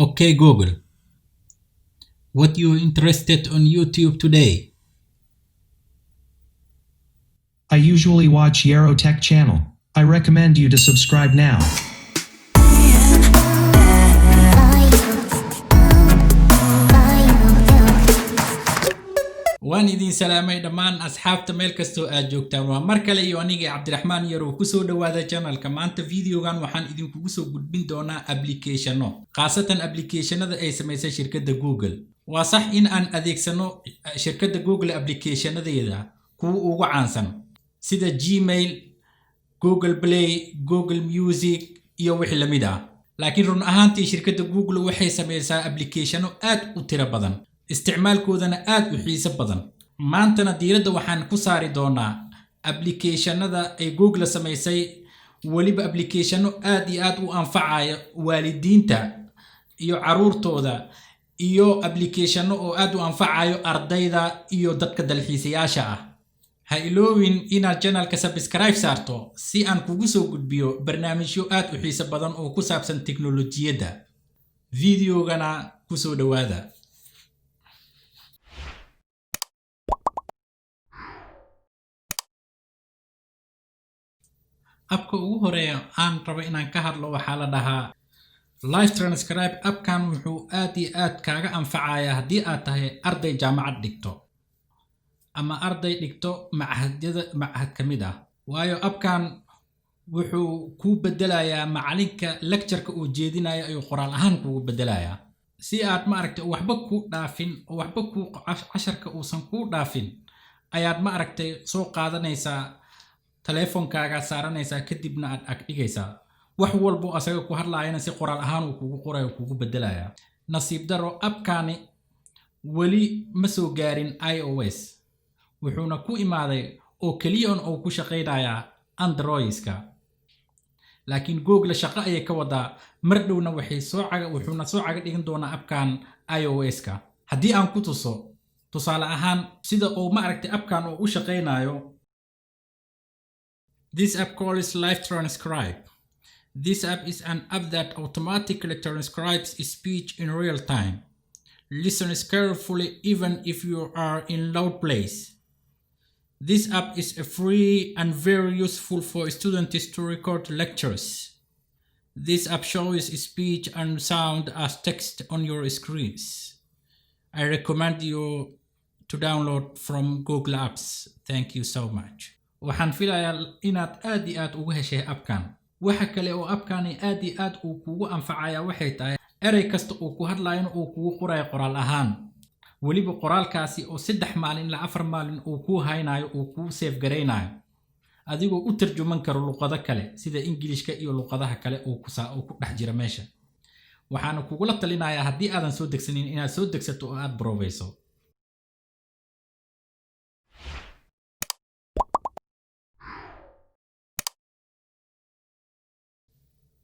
Okay, Google, what you interested on YouTube today? I usually watch Yarrow Tech channel. I recommend you to subscribe now. waan idin salaamay dhammaan asxaabta meel kastoo aad joogtaan waa mar kale iyo aniga Cabdiraxmaan Yarow ku soo dhawaada channelka maanta videogan waxaan idinku soo gudbin doonaa applicationo qaasatan applicationada ay sameysay shirkadda Google waa sax in aan adeegsano shirkadda Google applicationadeeda kuwa ugu caansan sida Gmail, Google Play, Google Music iyo wixii la mid ah laakiin run ahaantii shirkadda Google waxay sameysay applicationo aad u tiro badan isticmaalkoodana aad u xiiso badan maantana diiradda waxaan ku saari doonaa applicationada ay Google sameysay waliba applicationo aad iyo aad u anfacaya waalidiinta iyo caruurtooda iyo applicationo oo aad u anfacayo ardayda iyo dadka dalxiisayaasha ah ha iloowin inaad channelka subscribe saarto si aan kugu soo gudbiyo barnaamijyo aad u xiiso badan oo ku saabsan teknolojiyadda videogana ku soo dhawaada abka ugu horeeya aan rabo inaan ka hadlo waxa la dhahaa live transcribe abkan wuxuu aad iyo aad kaaga anfacayaa haddii aad tahay arday jaamacad dhigto ama arday dhigto macahad ka mid ah waayo abkan wuxuu ku bedelayaa macalinka lecture-ka uu jeedinayo ayuu qoraal ahaan kugu bedelayaa si aad ma aragtay waxba ku dhaafin oo waxba ku casharka uusan ku dhaafin ayaad ma aragtay soo qaadanaysaa telefonkaaga saaranaysaa kadibna aad agdhigaysaa wax walbo asaga ku hadlaayana si qoraal ahaan uu kugu qorayo kugu bedelaya nasiib daro abkani wali ma soo gaarin iOS wuxuuna ku imaaday oo kaliya oo ku shaqeynaya Android-ka laakiin Google shaqo ayay ka wadaa mar dhowna wuxuuna soo caga dhigin doonaa abkan iOS-ka haddii aan ku tuso tusaale ahaan sida uu ma aragtay abkan oo u shaqeynayo. This app calls Live Transcribe. This app is an app that automatically transcribes speech in real time. Listen carefully even if you are in loud place. This app is free and very useful for students to record lectures. This app shows speech and sound as text on your screens. I recommend you to download from Google Apps. Thank you so much. waxaan filayaa inaad aad iyo aad ugu heshay abkan waxa kale oo abkani aad iyo aad uu kugu anfacaya waxay tahay erey kasta uu ku hadlayo uu kugu qorayo qoraal ahaan waliba qoraalkaasi oo 3 maalin ilaa 4 maalin uu ku haynayo uu ku save gareynayo adigoo u tarjuman karo luqado kale sida Ingiriiska iyo luqadaha kale oo ku dhex jira meesha waxaan kugu la talinayaa haddii aadan soo degsanin inaad soo degsato oo aad browseyso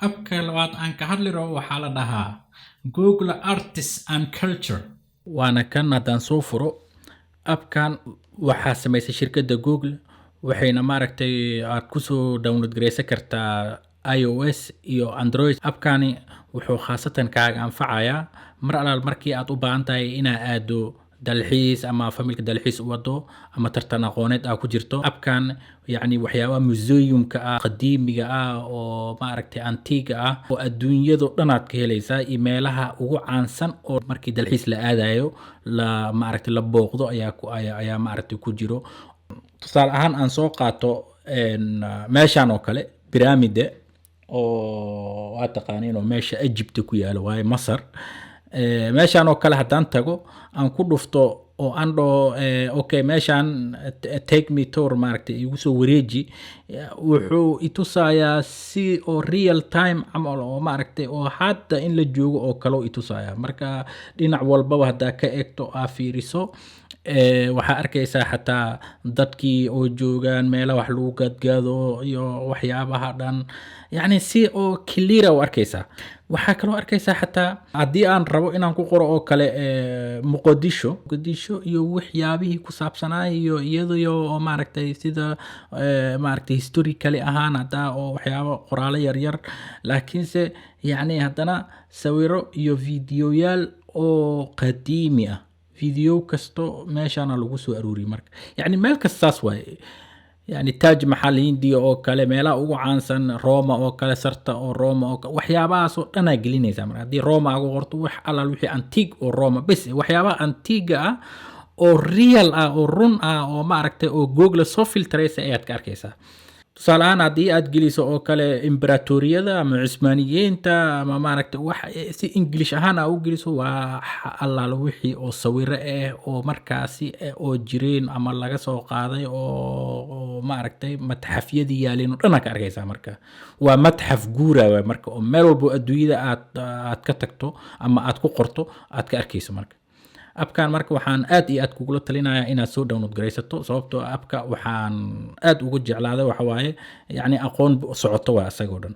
abka labaad aan ka hadli rabo waxaa la dhahaa Google Arts and Culture waana kan haddaan soo furo abkan waxaa sameysay shirkadda Google waxayna maaragtay aad ku soo download gareysan kartaa iOS iyo Android abkani wuxuu khaasatan kaaga anfacayaa mar alaal markii aad u baahan tahay inaad aado dalxiis ama familka dalxiis u wado ama tartan aqooneed ku jirto abkan yani waxyaabo museumka qadiimiga oo ma aragtay antiga oo adduunyada dhanaad ka helaysaa emailaha ugu caansan oo markii dalxiis la aadayo la ma aragtay la booqdo ayaa ma aragtay ku jiro tusaale ahaan aan soo qaato meeshan oo kale piramide oo aad taqaaniin oo meesha Egypt ku yaalo waa Masar meeshan oo kale haddaan tago aan ku dhufto oo aan okay meeshan take me tour maaragtay igu soo wareeji wuxuu itusayaa si oo real time amal oo maaragtay oo hadda in la joogo oo kale itusayaa marka dhinac walba hadda ka eegto fiiriso waxaa arkaysaa xataa dadkii oo joogaan meelaha wax lagu gadgado iyo waxyaabaha dhan yani si oo clear oo arkaysaa waxaa kaloo arkaysaa xataa haddii aan rabo inaan ku qoro oo kale Muqdisho gelisho iyo waxyaabihii ku saabsanaa iyo iyadoo oo maaragtay sida maaragtay historically ahaan hadaa oo waxyaabo qoraalo yaryar laakiinse yacni haddana sawiro iyo fiidiyoyaal oo qadiimi ah فيديو كستو ماشي أنا لو سو أروري مرك يعني مالك الساسوة يعني تاج محل هندي أو كلا ملا أو عنسن روما أو كلا سرتا أو روما أو وحيابا سو أنا قليني زمرة دي روما أو غرتو وح على الوحي أنتيك أو روما بس وحيابا أنتيجا أو ريال أو رون أو معركة أو جوجل سوفيل تريس أيات كاركيسا tusaalahaan haddii aad geliso oo kale imbratoriyada ama cusmaaniyiinta ama maaragta wax si english ahaan aa u geliso waa allaala wixii oo sawiro ah oo markaasi oo jireen ama laga soo qaaday oo maaragtay matxafyadii yaaleen oo dhan ka arkaysaa marka waa matxaf guura waa marka oo meel walbo adduunyada aad ka tagto ama aad ku qorto aad ka arkayso marka abkan marka waxaan aad iyo aad kugula talinayaa inaad soo download garaysato sababtoo abka waxaan aad ugu jeclaaday waxa waaye yacni aqoon socoto waa isagoo dhan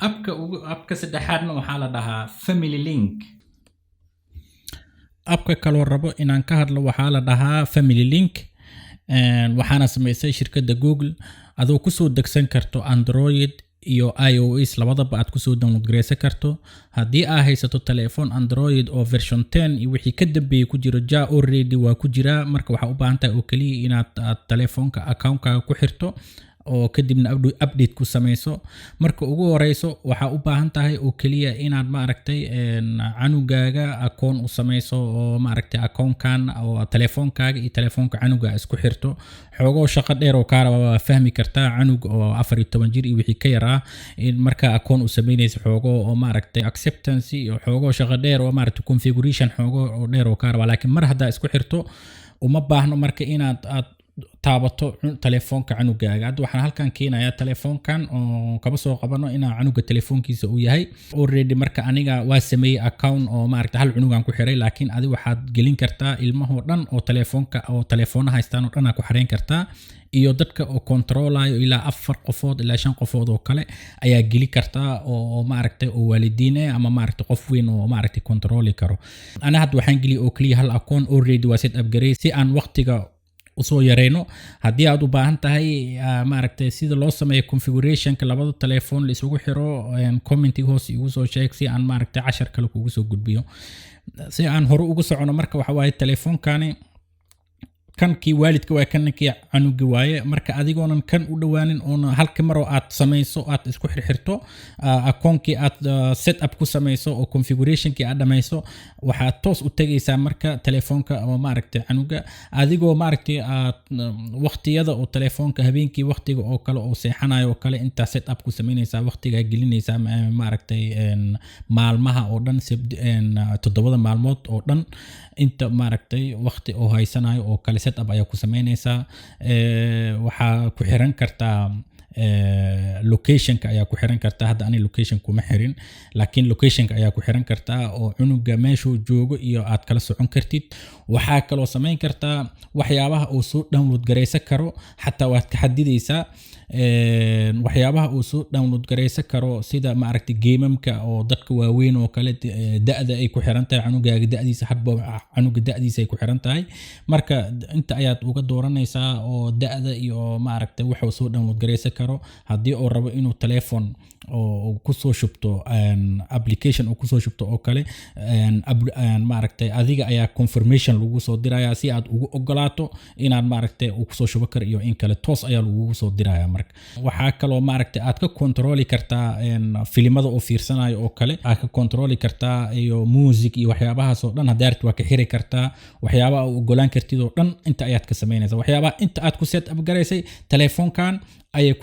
abka saddexaadna waxaa la dhahaa family link abka kaloo rabo inaan ka hadlo waxaa la dhahaa family link waxaana samaysay shirkadda google adoo kusoo degsan karto android iyo iOS labadaba aad kusoo download garaysan karto haddii aad haysato telefoon android oo version 10 iyo wixii ka dambeeyay ku jiro ja already waa ku jira marka waxaa u baahan tahay oo kaliya inaad telefoonka account-kaaga ku xirto oo kadibna update ku samayso marka ugu horeyso waxa u baahan tahay oo kaliya inaad maaragtay canugaaga akoon u samayso oo maaragtay akoonkan oo telefoonkaaga iyo telefoonka canuga isku xirto xoogoo shaqo dheer oo ka raba fahmi kartaa canug oo 14 jir iyo wixii ka yar ah in marka akoon u sameynayso xoogoo oo maaragtay acceptance iyo xoogoo shaqo dheer oo maaragtay configuration xoogoo oo dheer oo ka raba laakiin mar hadaa isku xirto uma baahno marka inaad taabato telefoonka canugaaga hadda waxaan halkan keenayaa telefoonkan oo kaba soo qabano inaa canuga telefoonkiisa uu yahay already marka aniga waa sameeyay account oo maaragtay hal canugan ku xiray laakiin adi waxaad gelin kartaa ilmahoo dhan oo telefoonka oo telefoona haystaan oo dhan aad ku xareyn kartaa iyo dadka oo controlayo ilaa 4 qofood ilaa 5 qofood oo kale ayaa geli kartaa oo maaragtay oo waalidiin ama maaragtay qof weyn oo maaragtay controli karo ana hadda waxaan geliyay oo kaliya hal account already waa set upgrade si aan waqtiga usoo yareyno haddii aad u baahan tahay maaragtay sida loo sameeyo configurationka labada telefoon la isugu xiro commenting hoos igu soo sheeg si aan maaragtay cashar kale kugu soo gudbiyo si aan hore ugu socono marka waxa waaye telefoonkani kankii waalidka waa kankii canuga waaye marka adigoonan kan u dhawaanin oona halka mar oo aad samayso aad isku xirxirto akoonkii aad set up ku samayso oo configurationkii aad dhamayso waxaad toos u tagaysaa marka telefoonka oo maaragtay canuga adigoo maaragtay aad waqtiyada oo telefoonka habeenkii waqtiga oo kale oo seexanayo oo kale inta set up ku samaynaysaa waqtiga gelinaysaa maaragtay maalmaha oo dhan 7 maalmood oo dhan inta maaragtay waqti oo haysanayo oo kale set up ayaa ku samaynaysaa waxaa ku xiran kartaa locationka ayaa ku xiran kartaa hadda ani location kuma xirin laakiin locationka ayaa ku xiran kartaa oo cunuga meeshuu joogo iyo aad kala socon kartid waxaa kaloo samayn kartaa waxyaabaha uu soo download garaysan karo xataa waad ka xadidaysaa waxyaabaha uu soo download garaysan karo sida maaragtay geemamka oo dadka waaweyn oo kale da'da ay ku xiran tahay canugaaga da'diisa hadba canuga da'diisa ay ku xiran tahay marka inta ayaad uga dooranaysaa oo da'da iyo maaragtay waxa uu soo download garaysan karo haddii uu rabo inuu telefoon oo ku soo shubto application oo ku soo shubto oo kale maaragtay adiga ayaa confirmation lagu soo dirayaa si aad ugu ogolaato inaad maaragtay uu ku soo shubo karo iyo in kale toos ayaa lagu soo dirayaa marka waxaa kaloo maaragtay aad ka controli kartaa filimada oo fiirsanayo oo kale aad ka controli kartaa iyo music iyo waxyaabahaas oo dhan hadaarti waa ka xiri kartaa waxyaabaha u ogolaan kartid oo dhan inta ayaad ka samaynaysaa waxyaabaha inta aad ku set up garaysay telefoonkan ayay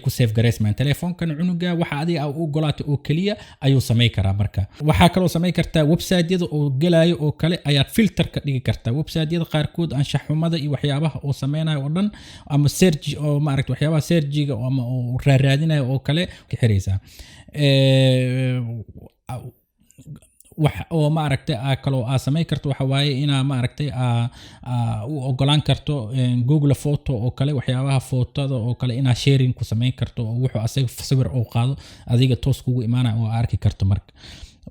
ku save garaysmaan telefoonkan cunuga waxa adiga u ogolaatay oo kaliya ayuu sameey karaa marka waxaa kaloo sameey kartaa website-yada oo galayo oo kale ayaad filter ka dhigi kartaa website-yada qaarkood anshax xumada iyo waxyaabaha oo sameynayo oo dhan ama search oo maaragtay waxyaabaha searchiga ama oo raadinayo oo kale ka xiraysaa wax oo ma aragtay kaloo sameyn karto waxa waaye inaa ma aragtay u ogolaan karto Google Photo oo kale waxyaabaha footada oo kale inaa sharing ku sameyn karto oo wuxuu asaga sawir oo qaado adiga toos kugu imaanaya oo arki karto marka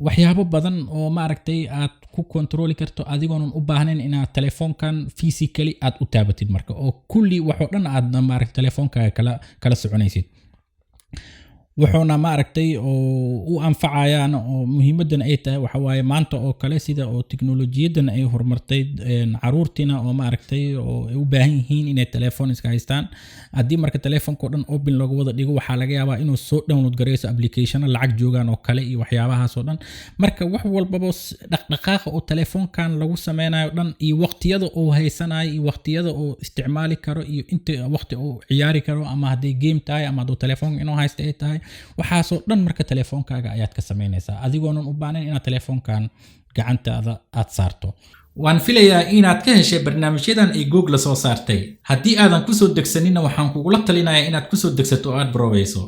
waxyaabo badan oo ma aragtay aad ku control karto adigoonan u baahnayn inaad telefoonkan physically aad u taabatid marka oo kulli wax oo dhan aad ma aragtay telefoonkaaga kala soconaysid wuxuuna ma aragtay oo u anfacayaan oo muhiimadan ay tahay waxa waaye maanta oo kale sida oo tiknoolajiyadan ay horumartay caruurtina oo ma aragtay oo ay u baahan yihiin inay telefoon iska haystaan haddii marka telefoonka dhan open looga wada dhigo waxaa laga yaabaa inuu soo download gareyso application lacag joogaan oo kale iyo waxyaabahaas oo dhan marka wax walbaba dhaqdhaqaaqa oo telefoonkan lagu sameynayo dhan iyo waqtiyada oo haysanayo iyo waqtiyada oo isticmaali karo iyo inta waqti oo ciyaari karo ama haddii game tahay ama hadduu telefoonka inuu haysto ay tahay waxaasoo dhan marka telefoonkaaga ayaad ka samaynaysaa adigoonan u baahnayn inaad telefoonkan gacantaada aad saarto waan filayaa inaad ka heshay barnaamijyadan ay Google soo saartay haddii aadan ku soo degsanina waxaan kugula talinayaa inaad ku soo degsato oo aad baroweyso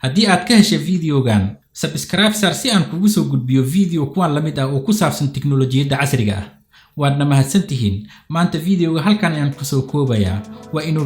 haddii aad ka heshay videogan subscribe sar si aan kugu soo gudbiyo video kuwan la mid ah oo ku saabsan tiknoolajiyadda casriga ah waadna mahadsantihiin maanta videoga halkan ayaan ku soo koobayaa waa inuu